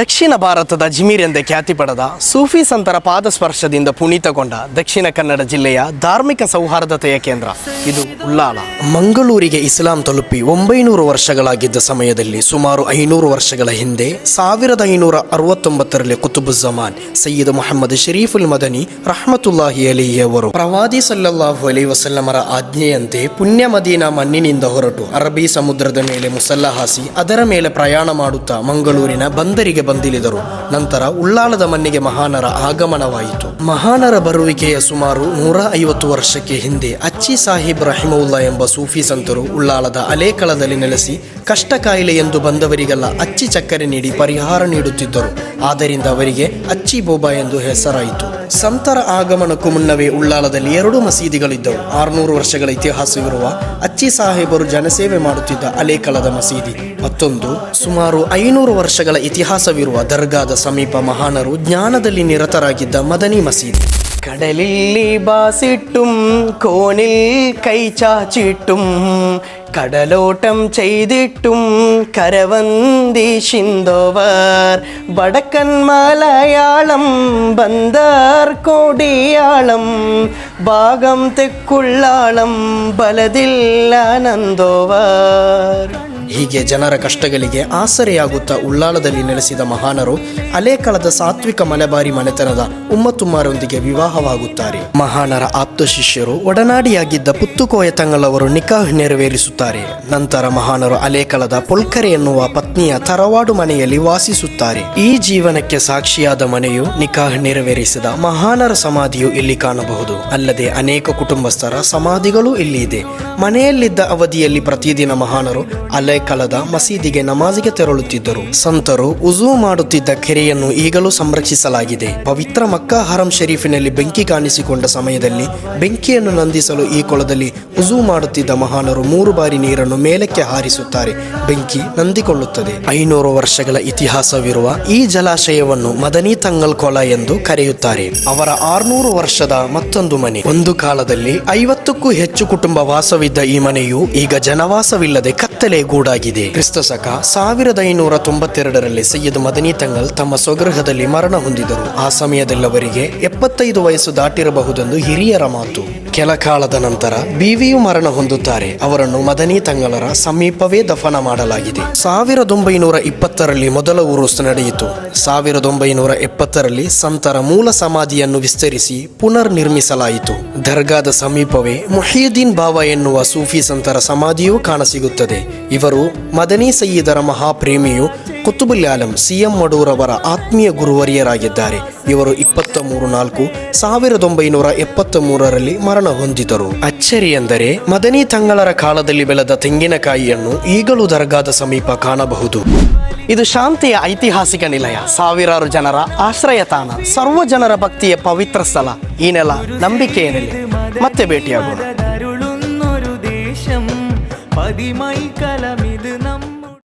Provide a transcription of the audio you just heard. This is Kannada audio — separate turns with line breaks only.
ದಕ್ಷಿಣ ಭಾರತದ ಅಜ್ಮೀರ್ ಎಂದೇ ಖ್ಯಾತಿ ಪಡೆದ ಸೂಫಿ ಸಂತರ ಪಾದಸ್ಪರ್ಶದಿಂದ ಪುನೀತಗೊಂಡ ದಕ್ಷಿಣ ಕನ್ನಡ ಜಿಲ್ಲೆಯ ಧಾರ್ಮಿಕ ಸೌಹಾರ್ದತೆಯ ಕೇಂದ್ರ ಇದು ಉಳ್ಳಾಲ. ಮಂಗಳೂರಿಗೆ ಇಸ್ಲಾಂ ತಲುಪಿ 900 ವರ್ಷಗಳಾಗಿದ್ದ ಸಮಯದಲ್ಲಿ ಸುಮಾರು 500 ವರ್ಷಗಳ ಹಿಂದೆ 1569ರಲ್ಲಿ ಕುತುಬುಜ್ಜಮಾನ್ ಸಯ್ಯದ್ ಮೊಹಮ್ಮದ್ ಶರೀಫುಲ್ ಮದನಿ ರಹಮತುಲ್ಲಾಹಿ ಅಲೈಹಿ ಅವರು ಪ್ರವಾದಿ ಸಲ್ಲಲ್ಲಾಹು ಅಲೈಹಿ ವಸಲ್ಲಮರ ಆಜ್ಞೆಯಂತೆ ಪುಣ್ಯ ಮದೀನಾ ಮಣ್ಣಿನಿಂದ ಹೊರಟು ಅರಬ್ಬಿ ಸಮುದ್ರದ ಮೇಲೆ ಮುಸಲ್ಲ ಹಾಸಿ ಅದರ ಮೇಲೆ ಪ್ರಯಾಣ ಮಾಡುತ್ತಾ ಮಂಗಳೂರಿನ ಬಂದರಿಗೆ ಬಂದಿಳಿದರು. ನಂತರ ಉಳ್ಳಾಲದ ಮಣ್ಣಿಗೆ ಮಹಾನರ ಆಗಮನವಾಯಿತು. ಮಹಾನರ ಬರುವಿಕೆಯ ಸುಮಾರು 150 ವರ್ಷಕ್ಕೆ ಹಿಂದೆ ಅಚ್ಚಿ ಸಾಹಿಬ್ ರಹಿಮವುಲ್ಲಾ ಎಂಬ ಸೂಫಿ ಸಂತರು ಉಳ್ಳಾಲದ ಅಲೇಕಳದಲ್ಲಿ ನೆಲೆಸಿ ಕಷ್ಟ ಕಾಯಿಲೆ ಎಂದು ಬಂದವರಿಗೆಲ್ಲ ಅಚ್ಚಿ ಚಕ್ಕರೆ ನೀಡಿ ಪರಿಹಾರ ನೀಡುತ್ತಿದ್ದರು. ಆದ್ದರಿಂದ ಅವರಿಗೆ ಅಚ್ಚಿ ಬೋಬಾ ಎಂದು ಹೆಸರಾಯಿತು. ಸಂತರ ಆಗಮನಕ್ಕೂ ಮುನ್ನವೇ ಉಳ್ಳಾಲದಲ್ಲಿ 2 ಮಸೀದಿಗಳಿದ್ದವು. 600 ವರ್ಷಗಳ ಇತಿಹಾಸವಿರುವ ಅಚ್ಚಿ ಸಾಹೇಬರು ಜನಸೇವೆ ಮಾಡುತ್ತಿದ್ದ ಅಲೇಕಳದ ಮಸೀದಿ, ಮತ್ತೊಂದು ಸುಮಾರು 500 ವರ್ಷಗಳ ಇತಿಹಾಸವಿರುವ ದರ್ಗಾದ ಸಮೀಪ ಮಹಾನರು ಜ್ಞಾನದಲ್ಲಿ ನಿರತರಾಗಿದ್ದ ಮದನಿ ಮಸೀದಿ. കടലിൽ ബാസിട്ടും കോണിൽ കൈചാച്ചിട്ടും കടലോട്ടം ചെയ്തിട്ടും കരവന്തിശിന്തോവർ വടക്കൻ മലയാളം ബന്ദർ കോടിയാളം ഭാഗം തെക്കുള്ളാളം ബലദില്ലാനന്ദോവർ. ಹೀಗೆ ಜನರ ಕಷ್ಟಗಳಿಗೆ ಆಸರೆಯಾಗುತ್ತಾ ಉಳ್ಳಾಲದಲ್ಲಿ ನೆಲೆಸಿದ ಮಹಾನರು ಅಲೇಕಳದ ಸಾತ್ವಿಕ ಮಲೆಬಾರಿ ಮನೆತನದ ಉಮ್ಮತ್ತುಮ್ಮಾರೊಂದಿಗೆ ವಿವಾಹವಾಗುತ್ತಾರೆ. ಮಹಾನರ ಆಪ್ತ ಶಿಷ್ಯರು ಒಡನಾಡಿಯಾಗಿದ್ದ ಪುತ್ತುಕೋಯ ತಂಗಳವರು ನಿಕಾಹ್ ನೆರವೇರಿಸುತ್ತಾರೆ. ನಂತರ ಮಹಾನರು ಅಲೇಕಳದ ಪೊಲ್ಕರೆ ಎನ್ನುವ ಪತ್ನಿಯ ತರವಾಡು ಮನೆಯಲ್ಲಿ ವಾಸಿಸುತ್ತಾರೆ. ಈ ಜೀವನಕ್ಕೆ ಸಾಕ್ಷಿಯಾದ ಮನೆಯು ನಿಕಾಹ್ ನೆರವೇರಿಸಿದ ಮಹಾನರ ಸಮಾಧಿಯು ಇಲ್ಲಿ ಕಾಣಬಹುದು. ಅಲ್ಲದೆ ಅನೇಕ ಕುಟುಂಬಸ್ಥರ ಸಮಾಧಿಗಳು ಇಲ್ಲಿ ಇದೆ. ಮನೆಯಲ್ಲಿದ್ದ ಅವಧಿಯಲ್ಲಿ ಪ್ರತಿದಿನ ಮಹಾನರು ಅಲೇಕಳದ ಮಸೀದಿಗೆ ನಮಾಜಿಗೆ ತೆರಳುತ್ತಿದ್ದರು. ಸಂತರು ಉಜೂ ಮಾಡುತ್ತಿದ್ದ ಕೆರೆಯನ್ನು ಈಗಲೂ ಸಂರಕ್ಷಿಸಲಾಗಿದೆ. ಪವಿತ್ರ ಮಕ್ಕಾ ಹರಂ ಶರೀಫಿನಲ್ಲಿ ಬೆಂಕಿ ಕಾಣಿಸಿಕೊಂಡ ಸಮಯದಲ್ಲಿ ಬೆಂಕಿಯನ್ನು ನಂದಿಸಲು ಈ ಕೊಳದಲ್ಲಿ ಉಜೂ ಮಾಡುತ್ತಿದ್ದ ಮಹಾನರು 3 ಬಾರಿ ನೀರನ್ನು ಮೇಲಕ್ಕೆ ಹಾರಿಸುತ್ತಾರೆ. ಬೆಂಕಿ ನಂದಿಕೊಳ್ಳುತ್ತದೆ. 500 ವರ್ಷಗಳ ಇತಿಹಾಸವಿರುವ ಈ ಜಲಾಶಯವನ್ನು ಮದನಿ ತಂಗಲ್ ಕೊಳ ಎಂದು ಕರೆಯುತ್ತಾರೆ. ಅವರ 600 ವರ್ಷದ ಮತ್ತೊಂದು ಮನೆ. ಒಂದು ಕಾಲದಲ್ಲಿ 50ಕ್ಕೂ ಹೆಚ್ಚು ಕುಟುಂಬ ವಾಸವಿದ್ದ ಈ ಮನೆಯು ಈಗ ಜನವಾಸವಿಲ್ಲದೆ ಕತ್ತಲೆ ಗೂಡಾಗಿದೆ. ಕ್ರಿಸ್ತಶಕ 1592ರಲ್ಲಿ ಸಯ್ಯದ್ ಮದನಿ ತಂಗಲ್ ತಮ್ಮ ಸ್ವಗೃಹದಲ್ಲಿ ಮರಣ ಹೊಂದಿದರು. ಆ ಸಮಯದಲ್ಲಿ ಅವರಿಗೆ 75 ವಯಸ್ಸು ದಾಟಿರಬಹುದೆಂದು ಹಿರಿಯರ ಮಾತು. ಕೆಲ ಕಾಲದ ನಂತರ ಬೀವಿಯು ಮರಣ ಹೊಂದುತ್ತಾರೆ. ಅವರನ್ನು ಮದನಿ ತಂಗಲರ ಸಮೀಪವೇ ದಫನ ಮಾಡಲಾಗಿದೆ. 1920ರಲ್ಲಿ ಮೊದಲ ಉರುಸ್ ನಡೆಯಿತು. 1970ರಲ್ಲಿ ಸಂತರ ಮೂಲ ಸಮಾಧಿಯನ್ನು ವಿಸ್ತರಿಸಿ ಪುನರ್ ನಿರ್ಮಿಸಲಾಯಿತು. ದರ್ಗಾದ ಸಮೀಪವೇ ಮುಹಿಯುದ್ದೀನ್ ಬಾವಾ ಎನ್ನುವ ಸೂಫಿ ಸಂತರ ಸಮಾಧಿಯೂ ಕಾಣಸಿಗುತ್ತದೆ. ಇವರು ಮದನಿ ಸಯ್ಯಿದರ ಮಹಾಪ್ರೇಮಿಯು ಕುತುಬುಲ್ ಆಲಂ CM ಮಡೂರವರ ಆತ್ಮೀಯ ಗುರುವರಿಯರಾಗಿದ್ದಾರೆ. ಇವರು 23/4/1973ರಲ್ಲಿ ಮರಣ ಹೊಂದಿದರು. ಅಚ್ಚರಿ ಎಂದರೆ ಮದನಿ ತಂಗಳರ ಕಾಲದಲ್ಲಿ ಬೆಳೆದ ತೆಂಗಿನಕಾಯಿಯನ್ನು ಈಗಲೂ ದರ್ಗಾದ ಸಮೀಪ ಕಾಣಬಹುದು. ಇದು ಶಾಂತಿಯ ಐತಿಹಾಸಿಕ ನಿಲಯ, ಸಾವಿರಾರು ಜನರ ಆಶ್ರಯ ತಾಣ, ಸರ್ವ ಜನರ ಭಕ್ತಿಯ ಪವಿತ್ರ ಸ್ಥಳ. ಈ ನೆಲ ನಂಬಿಕೆಯ ನೆಲೆ. ಮತ್ತೆ ಭೇಟಿಯಾಗೋಣ.